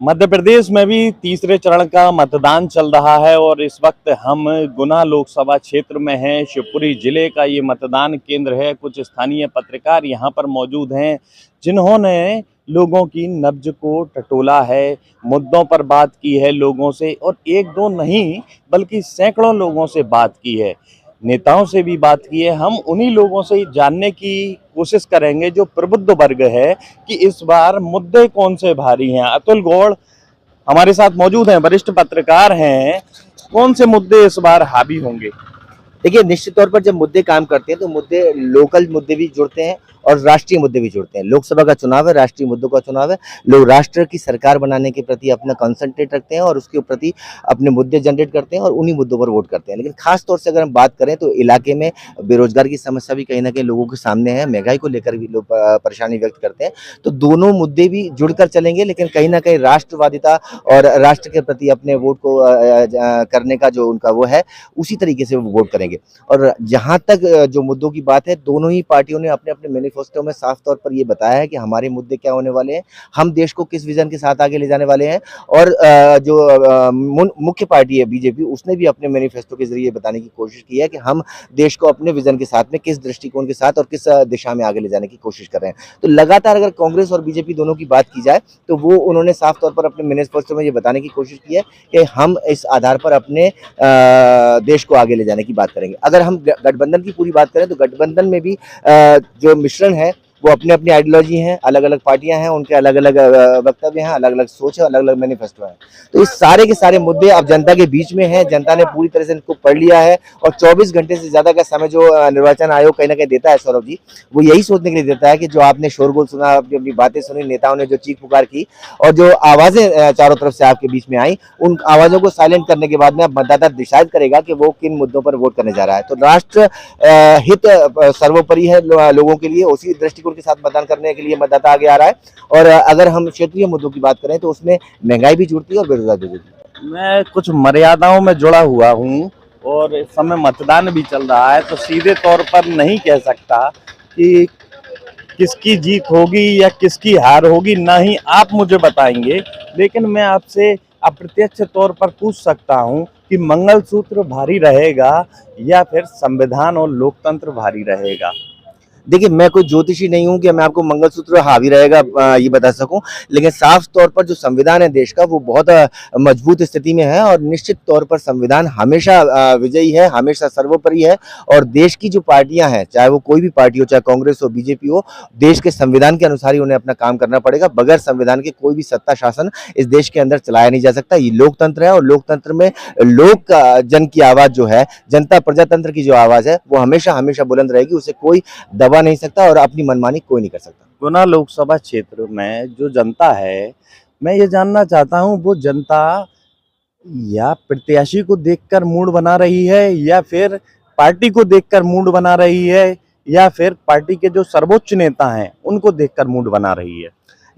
मध्य प्रदेश में भी तीसरे चरण का मतदान चल रहा है और इस वक्त हम गुना लोकसभा क्षेत्र में हैं। शिवपुरी जिले का ये मतदान केंद्र है। कुछ स्थानीय पत्रकार यहाँ पर मौजूद हैं जिन्होंने लोगों की नब्ज को टटोला है, मुद्दों पर बात की है लोगों से, और एक दो नहीं बल्कि सैकड़ों लोगों से बात की है, नेताओं से भी बात की है। हम उन्हीं लोगों से जानने की कोशिश करेंगे जो प्रबुद्ध वर्ग है कि इस बार मुद्दे कौन से भारी हैं। अतुल गौड़ हमारे साथ मौजूद हैं, वरिष्ठ पत्रकार हैं। कौन से मुद्दे इस बार हावी होंगे? देखिए, निश्चित तौर पर जब मुद्दे काम करते हैं तो मुद्दे लोकल मुद्दे भी जुड़ते हैं और राष्ट्रीय मुद्दे भी जुड़ते हैं। लोकसभा का चुनाव है, राष्ट्रीय मुद्दों का चुनाव है। लोग राष्ट्र की सरकार बनाने के प्रति अपना कंसंट्रेट रखते हैं और उसके प्रति अपने मुद्दे जनरेट करते हैं और उन्हीं मुद्दों पर वोट करते हैं। लेकिन खास तौर से अगर हम बात करें तो इलाके में बेरोजगार की समस्या भी कहीं ना कहीं लोगों के सामने है, महंगाई को लेकर भी लोग परेशानी व्यक्त करते हैं। तो दोनों मुद्दे भी जुड़कर चलेंगे, लेकिन कहीं ना कहीं राष्ट्रवादिता और राष्ट्र के प्रति अपने वोट को करने का जो उनका वो है, उसी तरीके से वो वोट करेंगे। और जहां तक जो मुद्दों की बात है, दोनों ही पार्टियों ने अपने अपने मैनिफेस्टो में साफ तौर पर ये बताया है कि हमारे मुद्दे क्या होने वाले हैं, हम देश को किस विजन के साथ आगे ले जाने वाले हैं। और जो मुख्य पार्टी है बीजेपी, उसने भी अपने मैनिफेस्टो के जरिए बताने की कोशिश की है कि हम देश को अपने विजन के साथ में किस दृष्टिकोण के साथ और किस दिशा में आगे ले जाने की कोशिश कर रहे हैं। तो लगातार अगर कांग्रेस और बीजेपी दोनों की बात की जाए तो वो उन्होंने साफ तौर पर अपने मैनिफेस्टो में ये बताने की कोशिश की है कि हम इस आधार पर अपने देश को आगे ले जाने की बात करेंगे। अगर हम गठबंधन की पूरी बात करें तो गठबंधन में भी जो मिश्रण है वो अपनी अपनी आइडियोलॉजी हैं, अलग अलग पार्टियां हैं, उनके अलग अलग वक्तव्य हैं, अलग अलग सोच है, अलग अलग मैनिफेस्टो है। तो इस सारे के सारे मुद्दे अब जनता के बीच में हैं। जनता ने पूरी तरह से इनको पढ़ लिया है और 24 घंटे से ज्यादा का समय जो निर्वाचन आयोग कहीं ना कहीं देता है सौरभ जी, वो यही सोचने के लिए देता है कि जो आपने शोरगुल सुना, अपनी अपनी बातें सुनी, नेताओं ने जो चीख पुकार की और जो आवाजें चारों तरफ से आपके बीच में आई, उन आवाजों को साइलेंट करने के बाद में अब मतदाता डिसाइड करेगा कि वो किन मुद्दों पर वोट करने जा रहा है। तो राष्ट्र हित सर्वोपरि है लोगों के लिए, उसी दृष्टिकोण के साथ मतदान करने के लिए मतदाता आगे आ रहा है। और अगर हम क्षेत्रीय मुद्दों की बात करें तो उसमें महंगाई भी जुड़ती है और बेरोजगारी भी जुड़ती है। मैं कुछ मर्यादाओं में जुड़ा हुआ हूँ और इस समय मतदान भी चल रहा है, तो सीधे तौर पर नहीं कह सकता कि किसकी जीत होगी या किसकी हार होगी, ना ही आप मुझे बताएंगे। लेकिन मैं आपसे अप्रत्यक्ष तौर पर पूछ सकता हूँ कि मंगलसूत्र भारी रहेगा या फिर संविधान और लोकतंत्र भारी रहेगा? देखिए, मैं कोई ज्योतिषी नहीं हूं कि मैं आपको मंगलसूत्र हावी रहेगा ये बता सकूं, लेकिन साफ तौर पर जो संविधान है देश का, वो बहुत मजबूत स्थिति में है और निश्चित तौर पर संविधान हमेशा विजयी है, हमेशा सर्वोपरि है। और देश की जो पार्टियां हैं, चाहे वो कोई भी पार्टी हो, चाहे कांग्रेस हो, बीजेपी हो, देश के संविधान के अनुसार ही उन्हें अपना काम करना पड़ेगा। बगैर संविधान के कोई भी सत्ता शासन इस देश के अंदर चलाया नहीं जा सकता। ये लोकतंत्र है और लोकतंत्र में लोक जन की आवाज जो है, जनता प्रजातंत्र की जो आवाज है, वो हमेशा हमेशा बुलंद रहेगी। उसे कोई दबा नहीं सकता और अपनी मनमानी कोई नहीं कर सकता। गुना लोकसभा क्षेत्र में जो जनता है, मैं ये जानना चाहता हूँ, वो जनता या प्रत्याशी को देखकर मूड बना रही है या फिर पार्टी को देखकर मूड बना रही है या फिर पार्टी के जो सर्वोच्च नेता हैं उनको देखकर मूड बना रही है?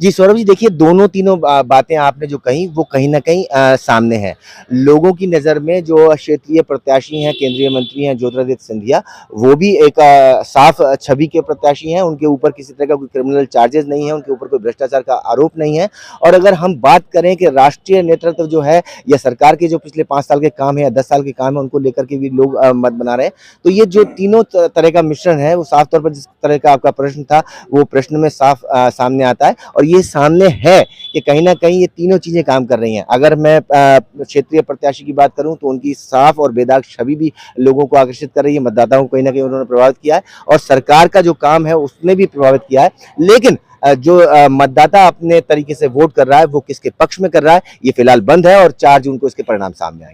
जी सौरभ जी, देखिए, दोनों तीनों बातें आपने जो कही वो कहीं ना कहीं सामने है। लोगों की नज़र में जो क्षेत्रीय प्रत्याशी हैं, केंद्रीय मंत्री हैं ज्योतिरादित्य सिंधिया, वो भी एक साफ छवि के प्रत्याशी हैं। उनके ऊपर किसी तरह का कोई क्रिमिनल चार्जेस नहीं है, उनके ऊपर कोई भ्रष्टाचार का आरोप नहीं है। और अगर हम बात करें कि राष्ट्रीय नेतृत्व जो है या सरकार के जो पिछले 5 साल के काम है या 10 साल के काम है, उनको लेकर के भी लोग मत बना रहे हैं, तो ये जो तीनों तरह का मिश्रण है, वो साफ तौर पर जिस तरह का आपका प्रश्न था, वो प्रश्न में साफ सामने आता है। और ये सामने है कि कहीं ना कहीं ये तीनों चीजें काम कर रही हैं। अगर मैं क्षेत्रीय प्रत्याशी की बात करूं तो उनकी साफ और बेदाग छवि भी लोगों को आकर्षित कर रही है, मतदाताओं को कहीं ना कहीं उन्होंने प्रभावित किया है और सरकार का जो काम है उसने भी प्रभावित किया है। लेकिन जो मतदाता अपने तरीके से वोट कर रहा है वो किसके पक्ष में कर रहा है, ये फिलहाल बंद है और 4 जून को इसके परिणाम सामने आएंगे।